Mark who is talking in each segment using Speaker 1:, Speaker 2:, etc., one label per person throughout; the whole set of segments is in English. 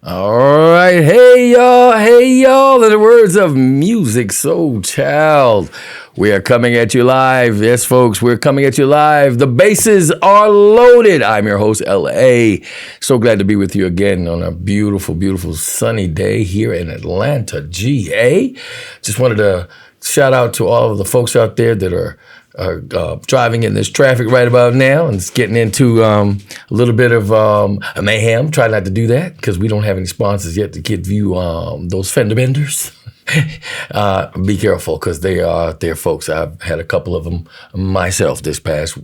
Speaker 1: All right, hey y'all. In the words of Music Soul Child, we are coming at you live. Yes, folks, we're coming at you live. The bases are loaded. I'm your host, L.A. So glad to be with you again on a beautiful, beautiful sunny day here in Atlanta, GA. Just wanted to shout out to all of the folks out there that are driving in this traffic right about now and it's getting into a little bit of a mayhem. Try not to do that because we don't have any sponsors yet to give you those fender benders. Be careful because they're folks. I've had a couple of them myself this past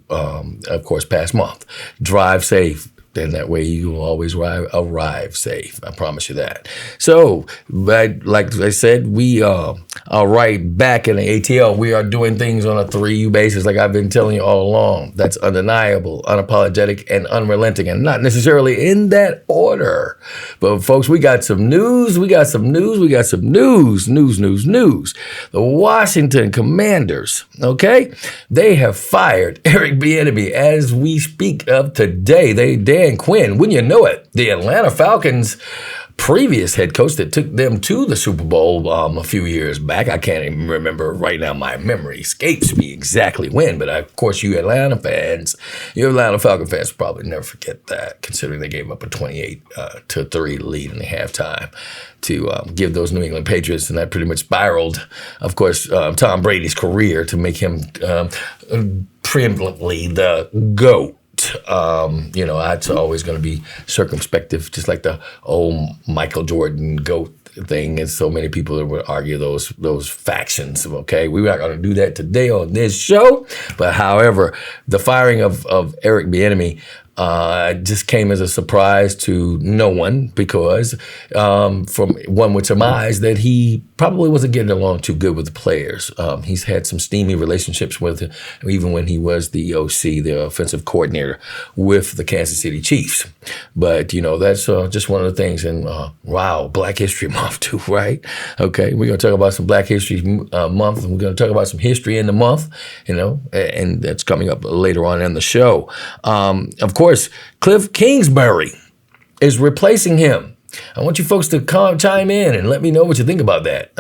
Speaker 1: month. Drive safe. Then that way you will always arrive safe. I promise you that. So, like I said, we are right back in the ATL. We are doing things on a 3U basis like I've been telling you all along. That's undeniable, unapologetic, and unrelenting, and not necessarily in that order. But folks, we got some news. News. The Washington Commanders, okay? They have fired Eric Bieniemy as we speak of today. Dan Quinn, wouldn't you know it, the Atlanta Falcons' previous head coach that took them to the Super Bowl a few years back. I can't even remember right now. My memory escapes me exactly when, but of course you Atlanta Falcon fans will probably never forget that, considering they gave up a 28-3 lead in the halftime to give those New England Patriots, and that pretty much spiraled, of course, Tom Brady's career to make him preeminently the GOAT. It's always going to be circumspective, just like the old Michael Jordan GOAT thing, and so many people that would argue those factions. Okay, we're not going to do that today on this show. But however, the firing of Eric Bieniemy just came as a surprise to no one because from one would surmise that he probably wasn't getting along too good with the players. He's had some steamy relationships with, even when he was the OC, the offensive coordinator, with the Kansas City Chiefs. But, that's just one of the things. And wow, Black History Month too, right? Okay, we're going to talk about some Black History Month, and we're going to talk about some history in the month, and that's coming up later on in the show. Of course, Cliff Kingsbury is replacing him. I want you folks to chime in and let me know what you think about that.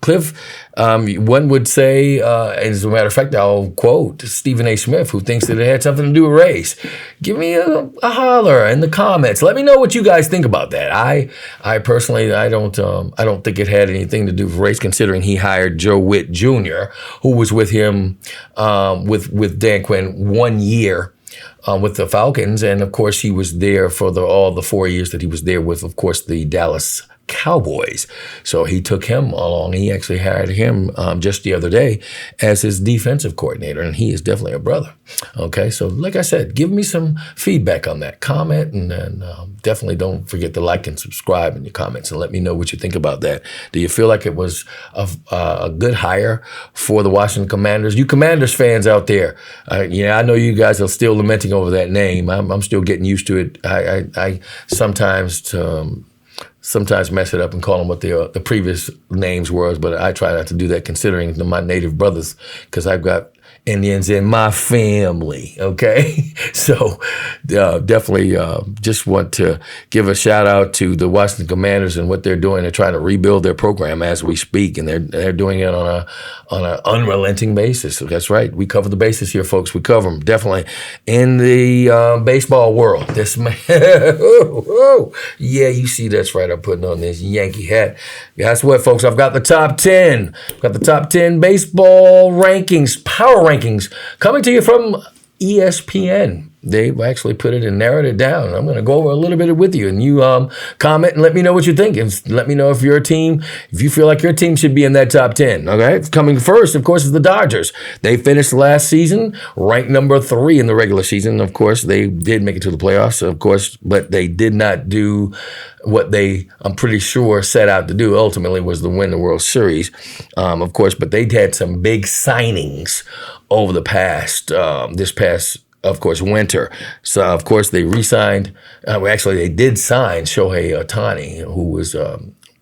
Speaker 1: Cliff, one would say, as a matter of fact, I'll quote Stephen A. Smith, who thinks that it had something to do with race. Give me a holler in the comments. Let me know what you guys think about that. I personally, I don't think it had anything to do with race, considering he hired Joe Witt Jr., who was with him with Dan Quinn 1 year. With the Falcons, and of course he was there for all the 4 years that he was there with, of course, the Dallas Cowboys. So he took him along. He actually hired him just the other day as his defensive coordinator, and he is definitely a brother. Okay, so like I said, give me some feedback on that. Comment, and then definitely don't forget to like and subscribe in your comments and let me know what you think about that. Do you feel like it was a good hire for the Washington Commanders? You Commanders fans out there, I know you guys are still lamenting over that name. I'm still getting used to it. I sometimes mess it up and call them what the previous names were, but I try not to do that, considering my native brothers, because I've got Indians in my family, okay? So definitely just want to give a shout out to the Washington Commanders and what they're doing. They're trying to rebuild their program as we speak, and they're doing it on an unrelenting basis. So that's right. We cover the bases here, folks. We cover them definitely in the baseball world. This man, yeah, you see, that's right. I'm putting on this Yankee hat. Guess what, folks? I've got the top 10. I've got the top 10 baseball rankings, power rankings, coming to you from ESPN. They've actually put it and narrowed it down. I'm going to go over a little bit with you, and you comment and let me know what you think. And let me know if you feel like your team should be in that top 10. Okay, coming first, of course, is the Dodgers. They finished last season ranked number 3 in the regular season. Of course, they did make it to the playoffs, of course, but they did not do what they, I'm pretty sure, set out to do. Ultimately, was to win the World Series, of course. But they had some big signings over the past, of course, winter. So, of course, they re-signed. They did sign Shohei Ohtani, who was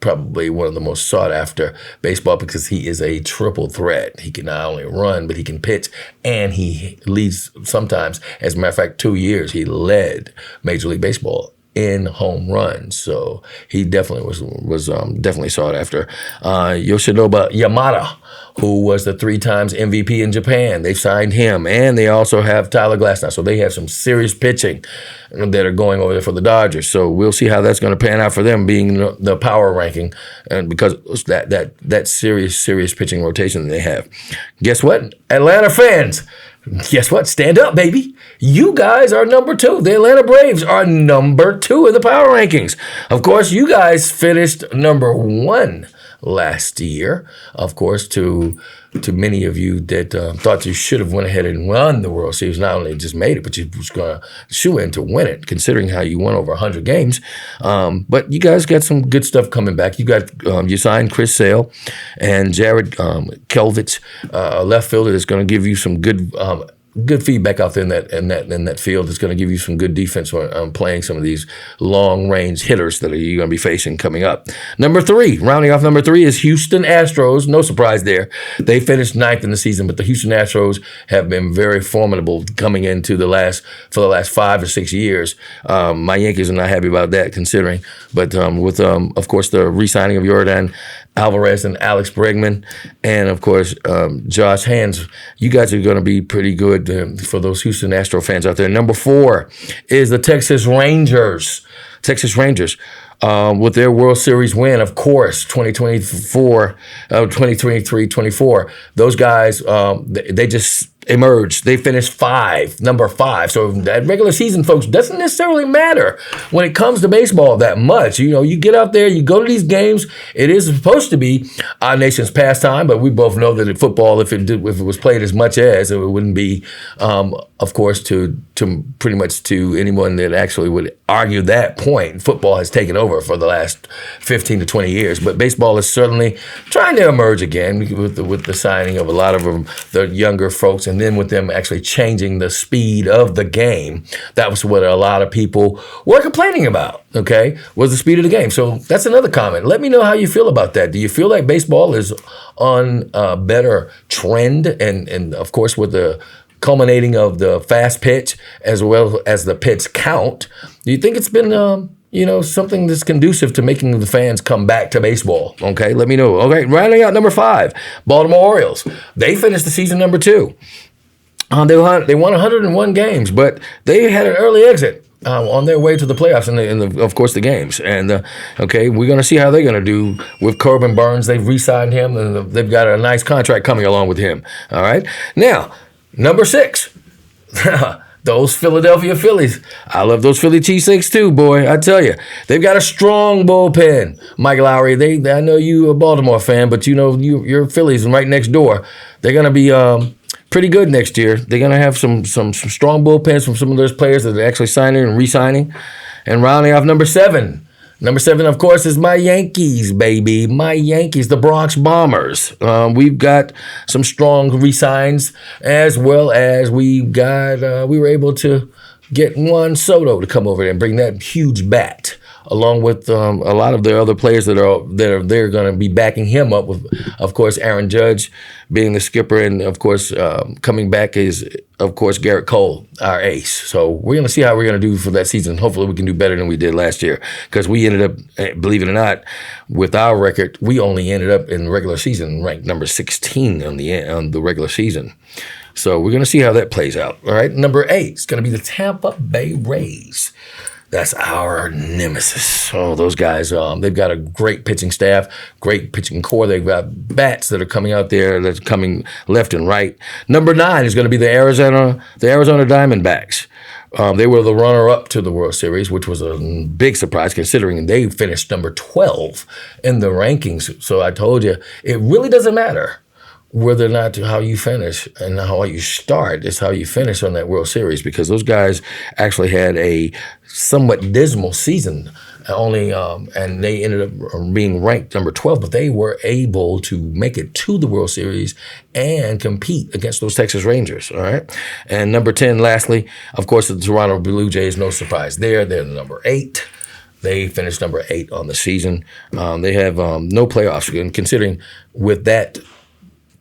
Speaker 1: probably one of the most sought-after baseball because he is a triple threat. He can not only run, but he can pitch, and he leads sometimes. As a matter of fact, 2 years he led Major League Baseball in home runs. So he definitely was definitely sought after. Yoshinobu Yamada, who was the 3 times MVP in Japan. They signed him, and they also have Tyler Glass now. So they have some serious pitching that are going over there for the Dodgers. So we'll see how that's going to pan out for them, being the power ranking, and because that serious pitching rotation that they have. Guess what, Atlanta fans? Guess what? Stand up, baby. You guys are number 2. The Atlanta Braves are number 2 in the power rankings. Of course, you guys finished number 1 last year. Of course, to many of you that thought you should have went ahead and won the World Series, not only just made it, but you was going to shoe in to win it, considering how you won over 100 games. But you guys got some good stuff coming back. You signed Chris Sale and Jared Kelvich, a left fielder that's going to give you some good feedback out there in that field. It's going to give you some good defense on playing some of these long-range hitters that you're going to be facing coming up. Number 3, rounding off number 3 is Houston Astros. No surprise there. They finished 9th in the season, but the Houston Astros have been very formidable coming into the last 5 or 6 years. My Yankees are not happy about that, considering. But with, of course, the re-signing of Yordan Alvarez and Alex Bregman, and of course Josh Hands, you guys are going to be pretty good for those Houston Astro fans out there. Number 4 is the Texas Rangers. With their World Series win, of course, 2023-24. Those guys, they just emerged. They finished number 5. So that regular season, folks, doesn't necessarily matter when it comes to baseball that much. You get out there, you go to these games. It is supposed to be our nation's pastime, but we both know that in football, if it was played as much as, it wouldn't be, of course, to pretty much to anyone that actually would argue that point. Football has taken over for the last 15 to 20 years, but baseball is certainly trying to emerge again with the signing of a lot of the younger folks, and then with them actually changing the speed of the game. That was what a lot of people were complaining about, okay, was the speed of the game. So that's another comment. Let me know how you feel about that. Do you feel like baseball is on a better trend? And of course, with the culminating of the fast pitch as well as the pitch count, do you think it's been something that's conducive to making the fans come back to baseball? Okay, let me know. Okay, rounding out number 5, Baltimore Orioles. They finished the season number 2. They won 101 games, but they had an early exit on their way to the playoffs and of course, the games. And, okay, we're going to see how they're going to do with Corbin Burns. They've re-signed him, and they've got a nice contract coming along with him. All right? Now, number 6. Those Philadelphia Phillies. I love those Philly cheesesteaks too, boy. I tell you, they've got a strong bullpen. Mike Lowry. I know you a Baltimore fan, but your Phillies right next door. They're gonna be pretty good next year. They're gonna have some strong bullpens from some of those players that are actually signing and re-signing. And rounding off number 7. Number 7, of course, is my Yankees, baby. My Yankees, the Bronx Bombers. We've got some strong re-signs, as well as we were able to get Juan Soto to come over there and bring that huge bat, along with a lot of the other players that are going to be backing him up with, of course, Aaron Judge being the skipper, and of course coming back is, of course, Garrett Cole, our ace. So we're going to see how we're going to do for that season. Hopefully we can do better than we did last year, because we ended up, believe it or not, with our record, we only ended up in the regular season ranked number 16 on the regular season. So we're going to see how that plays out. All right, number 8 is going to be the Tampa Bay Rays. That's our nemesis. Oh, those guys, they've got a great pitching staff, great pitching core. They've got bats that are coming out there that's coming left and right. Number 9 is going to be the Arizona Diamondbacks. They were the runner-up to the World Series, which was a big surprise considering they finished number 12 in the rankings. So I told you, it really doesn't matter whether or not how you finish and how you start. Is how you finish on that World Series, because those guys actually had a somewhat dismal season. And they ended up being ranked number 12, but they were able to make it to the World Series and compete against those Texas Rangers, all right? And number 10, lastly, of course, the Toronto Blue Jays, no surprise there. They're the number 8. They finished number 8 on the season. They have no playoffs, and considering with that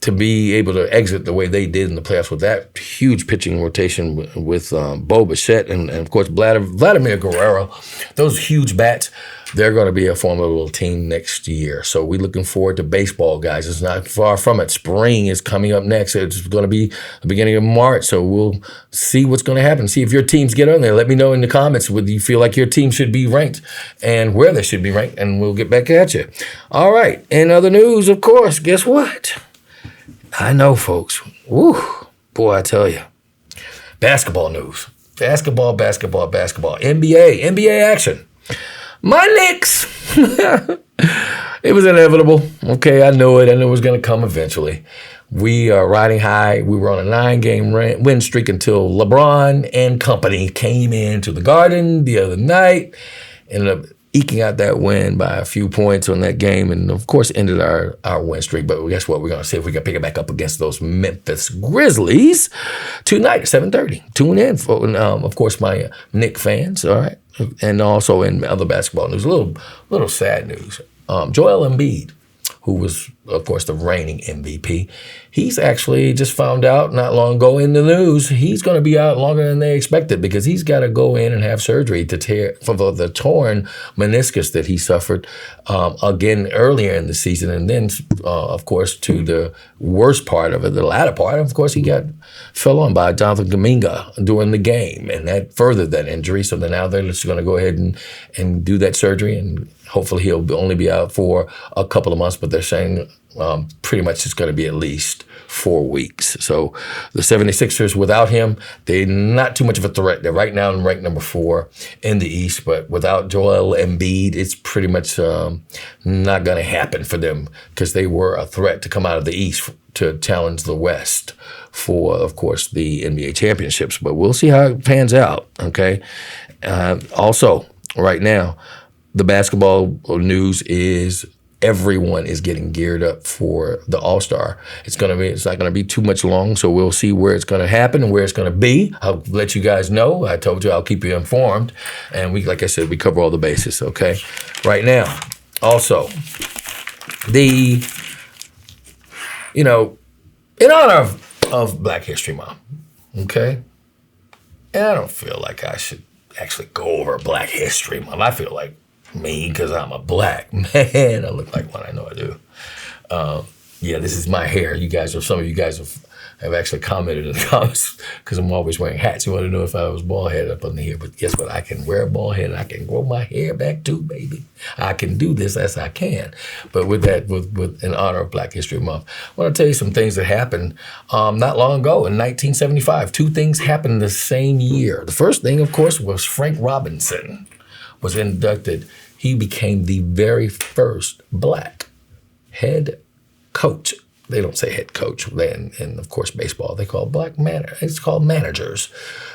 Speaker 1: to be able to exit the way they did in the playoffs with that huge pitching rotation with Bo Bichette and of course, Vladimir Guerrero, those huge bats, they're going to be a formidable team next year. So we're looking forward to baseball, guys. It's not far from it. Spring is coming up next. It's going to be the beginning of March. So we'll see what's going to happen. See if your teams get on there. Let me know in the comments whether you feel like your team should be ranked and where they should be ranked, and we'll get back at you. All right. In other news, of course, guess what? I know, folks. Woo, boy, I tell you. Basketball news. Basketball. NBA action. My Knicks. It was inevitable. Okay, I knew it. I knew it was going to come eventually. We are riding high. We were on a 9-game win streak until LeBron and company came into the Garden the other night. Ended up eking out that win by a few points on that game, and of course ended our win streak. But guess what? We're going to see if we can pick it back up against those Memphis Grizzlies tonight at 7:30. Tune in for, of course, my Knicks fans. All right, and also in other basketball news, a little sad news. Joel Embiid, who was, of course, the reigning MVP, he's actually just found out not long ago in the news he's going to be out longer than they expected because he's got to go in and have surgery for the torn meniscus that he suffered again earlier in the season. And then, of course, to the worst part of it, the latter part, of course, he fell on by Jonathan Kuminga during the game, and that furthered that injury. So then now they're just going to go ahead and do that surgery, and hopefully he'll only be out for a couple of months, but they're saying pretty much it's going to be at least 4 weeks. So the 76ers, without him, they're not too much of a threat. They're right now ranked number 4 in the East, but without Joel Embiid, it's pretty much not going to happen for them because they were a threat to come out of the East to challenge the West for, of course, the NBA championships. But we'll see how it pans out, okay? Also, right now, the basketball news is everyone is getting geared up for the All-Star. It's not going to be too much long, so we'll see where it's going to happen and where it's going to be. I'll let you guys know. I told you I'll keep you informed. And like I said, we cover all the bases, okay? Right now, also, in honor of Black History Month, okay? And I don't feel like I should actually go over Black History Month. I feel like me because I'm a black man. I look like one. I know I do. This is my hair. Some of you guys have actually commented in the comments because I'm always wearing hats. You want to know if I was bald headed up under here, but guess what? I can wear a bald head and I can grow my hair back too, baby. I can do this as I can. But with that, with in honor of Black History Month, I want to tell you some things that happened not long ago in 1975. 2 things happened the same year. The first thing, of course, was Frank Robinson was inducted. He became the very first black head coach. They don't say head coach in of course, baseball. They call it's called managers.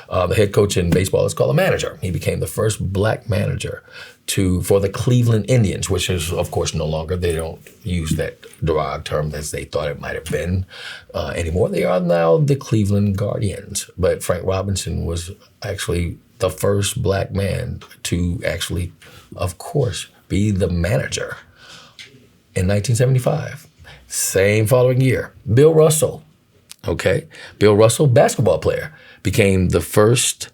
Speaker 1: The head coach in baseball is called a manager. He became the first black manager for the Cleveland Indians, which is, of course, no longer. They don't use that derogatory term as they thought it might have been anymore. They are now the Cleveland Guardians. But Frank Robinson was actually the first black man to actually, of course, be the manager in 1975. Same following year, Bill Russell, basketball player, became the first,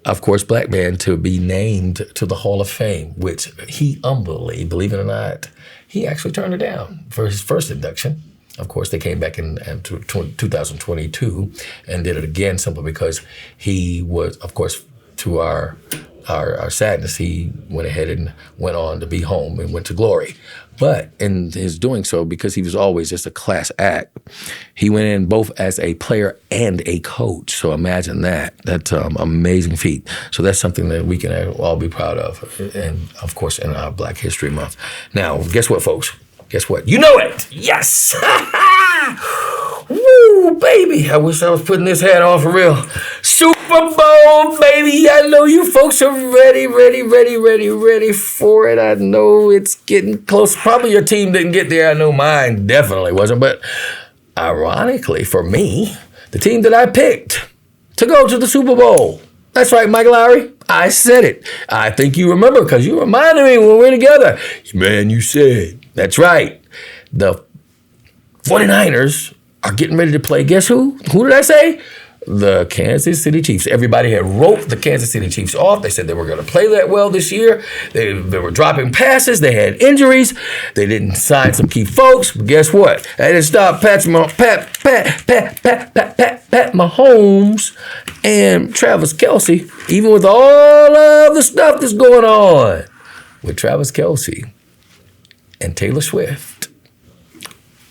Speaker 1: of course, black man to be named to the Hall of Fame, which he humbly, believe it or not, he actually turned it down for his first induction. Of course, they came back in 2022 and did it again simply because he was, of course, to our sadness, he went ahead and went on to be home and went to glory. But in his doing so, because he was always just a class act, he went in both as a player and a coach. So imagine that. That's an amazing feat. So that's something that we can all be proud of. And, of course, in our Black History Month. Now, guess what, folks? Guess what? You know it! Yes! Woo, baby. I wish I was putting this hat on for real. Super Bowl, baby. I know you folks are ready for it. I know it's getting close. Probably your team didn't get there. I know mine definitely wasn't. But ironically for me, the team that I picked to go to the Super Bowl. That's right, Mike Lowry. I said it. I think you remember because you reminded me when we were together. Man, you said. That's right. The 49ers are getting ready to play. Guess who? Who did I say? The Kansas City Chiefs. Everybody had wrote the Kansas City Chiefs off. They said they were going to play that well this year. They were dropping passes. They had injuries. They didn't sign some key folks. But guess what? They didn't stop Pat Mahomes and Travis Kelce, even with all of the stuff that's going on with Travis Kelce and Taylor Swift.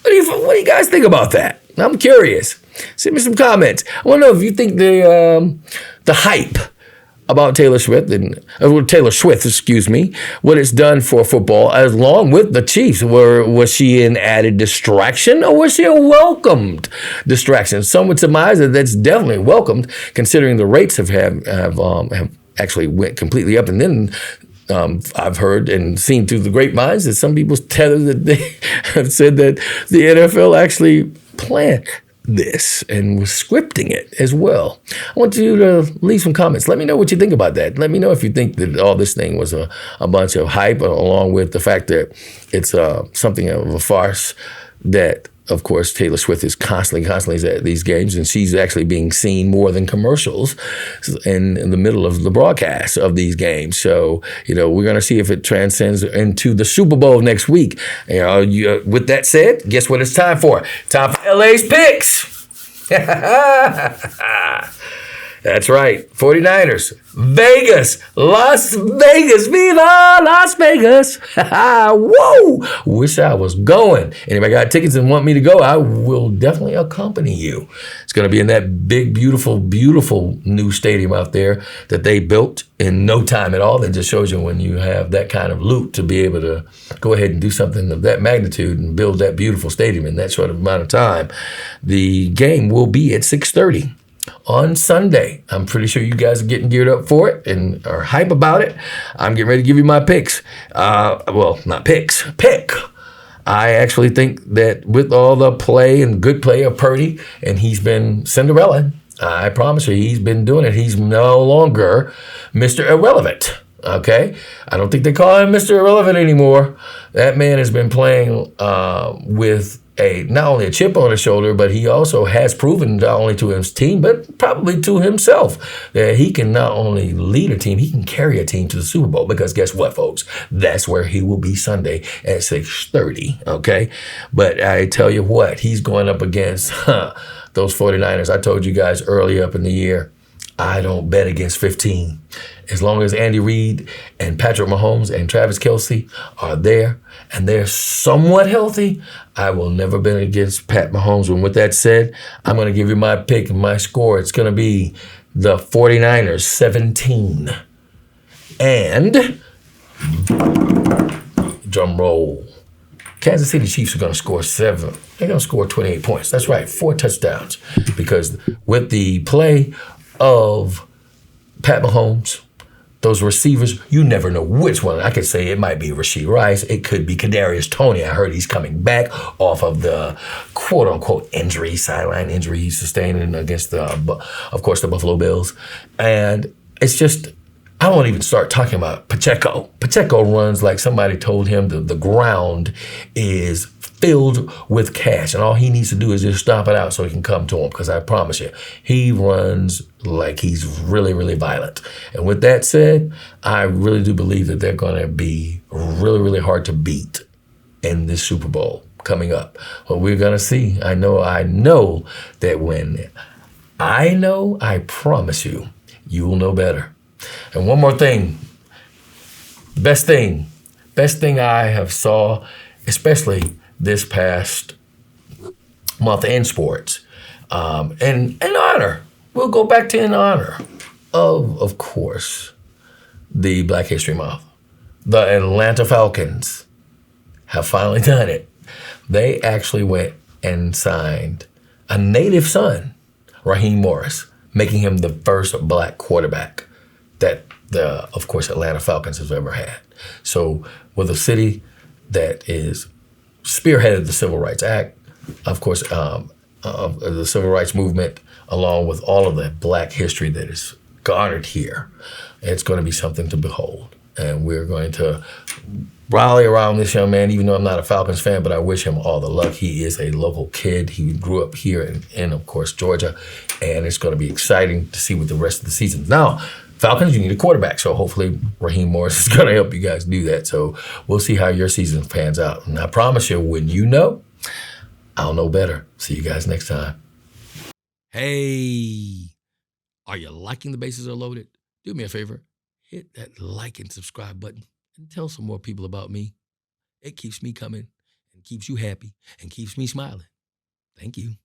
Speaker 1: What do you guys think about that? I'm curious. Send me some comments. I want to know if you think the hype about Taylor Swift what it's done for football, along with the Chiefs. Was she an added distraction, or was she a welcomed distraction? Some would surmise that that's definitely welcomed, considering the rates have actually went completely up. And then I've heard and seen through the grapevines that some people tether that they have said that the NFL actually planned this and was scripting it as well. I want you to leave some comments. Let me know what you think about that. Let me know if you think that all this thing was a bunch of hype, along with the fact that it's something of a farce, that of course Taylor Swift is constantly at these games, and she's actually being seen more than commercials in the middle of the broadcast of these games. So, we're going to see if it transcends into the Super Bowl next week. With that said, guess what it's time for? Time for LA's picks. That's right. 49ers. Vegas. Las Vegas. Viva Las Vegas. Whoa. Wish I was going. Anybody got tickets and want me to go, I will definitely accompany you. It's going to be in that big, beautiful, beautiful new stadium out there that they built in no time at all. That just shows you when you have that kind of loot to be able to go ahead and do something of that magnitude and build that beautiful stadium in that short amount of time. The game will be at 6:30. On Sunday. I'm pretty sure you guys are getting geared up for it and are hype about it. I'm getting ready to give you my picks. Not picks. Pick. I actually think that with all the play and good play of Purdy, and he's been Cinderella, I promise you, he's been doing it. He's no longer Mr. Irrelevant. Okay? I don't think they call him Mr. Irrelevant anymore. That man has been playing with not only a chip on his shoulder, but he also has proven not only to his team, but probably to himself, that he can not only lead a team, he can carry a team to the Super Bowl. Because guess what, folks? That's where he will be Sunday at 6:30, okay? But I tell you what, he's going up against those 49ers. I told you guys early up in the year, I don't bet against 15. As long as Andy Reid and Patrick Mahomes and Travis Kelce are there and they're somewhat healthy, I will never bet against Pat Mahomes. And with that said, I'm going to give you my pick and my score. It's going to be the 49ers 17. And, drum roll, Kansas City Chiefs are going to score 7. They're going to score 28 points. That's right, 4 touchdowns. Because with the play of Pat Mahomes, those receivers, you never know which one. I could say it might be Rashee Rice. It could be Kadarius Toney. I heard he's coming back off of the quote-unquote injury, sideline injury he sustained against, of course, the Buffalo Bills. And it's just, I won't even start talking about Pacheco. Pacheco runs like somebody told him the ground is filled with cash, and all he needs to do is just stomp it out so he can come to him, because I promise you, he runs like he's really, really violent. And with that said, I really do believe that they're going to be really, really hard to beat in this Super Bowl coming up. But we're going to see. I know that when I promise you, you will know better. And one more thing, best thing I have saw, especially this past month in sports, in honor, we'll go back to in honor of course, the Black History Month. The Atlanta Falcons have finally done it. They actually went and signed a native son, Raheem Morris, making him the first black quarterback that the, of course, Atlanta Falcons has ever had. So with a city that is spearheaded the Civil Rights Act, of course, the Civil Rights Movement, along with all of the black history that is garnered here, it's going to be something to behold. and we're going to rally around this young man, even though I'm not a Falcons fan, but I wish him all the luck. He is a local kid. He grew up here in of course, Georgia, and it's going to be exciting to see what the rest of the season. Now, Falcons, you need a quarterback, so hopefully Raheem Morris is going to help you guys do that. So we'll see how your season pans out. And I promise you, when you know, I'll know better. See you guys next time. Hey, are you liking The Bases Are Loaded? Do me a favor, hit that like and subscribe button and tell some more people about me. It keeps me coming and keeps you happy and keeps me smiling. Thank you.